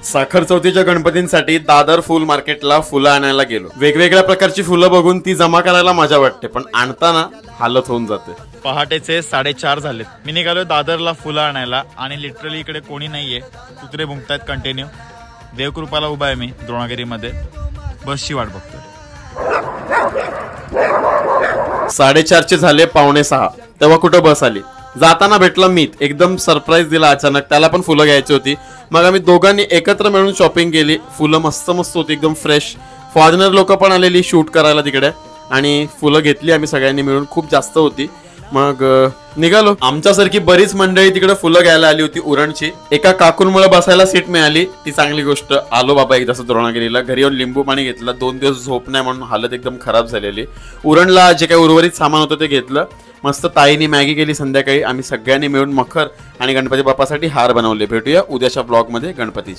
साखर चौथीच्या गणपतींसाठी दादर फुल मार्केटला फुलं आणायला गेलो। वेगवेगळ्या प्रकारची फुलं बघून ती जमा करायला मजा वाटते, पण आणताना हालत होऊन जाते। पहाटेचे 4:30 झालेत। मी निघालो दादरला फुलं आणायला आणि लिटरली इकडे कोणी नाहीये, कुत्रे भुंकतायत कंटिन्यू। देवकृपाला उभा आहे मी द्रोणागिरीमध्ये, बसची वाट बघतोय। 4:30 झाले, 5:45 तेव्हा कुठं बस आली। जाताना भेटला मीत, एकदम सरप्राईज दिला अचानक, त्याला पण फुलं घ्यायची होती। मग आम्ही दोघांनी एकत्र मिळून शॉपिंग केली। फुलं मस्त मस्त होती, एकदम फ्रेश। फॉरेनर लोक पण आलेली शूट करायला तिकडे, आणि फुलं घेतली आम्ही सगळ्यांनी मिळून, खूप जास्त होती। मग निघालो। आमच्यासारखी बरीच मंडळी तिकडे फुलं घ्यायला आली होती उरणची। एका काकूंमुळे बसायला सीट मिळाली, ती चांगली गोष्ट। आलो बाबा एकदाच द्रोणागिरीला, घरी येऊन लिंबू पाणी घेतलं। 2 दिवस झोप नाही म्हणून हालत एकदम खराब झालेली। उरणला जे काही उर्वरित सामान होतं ते घेतलं। मस्त ताईनी मॅगी केली संध्याकाळी। आम्ही सगळ्यांनी मिळून मखर आणि गणपती बाप्पासाठी हार बनवले। भेटूया उद्याच्या ब्लॉग मध्ये गणपती।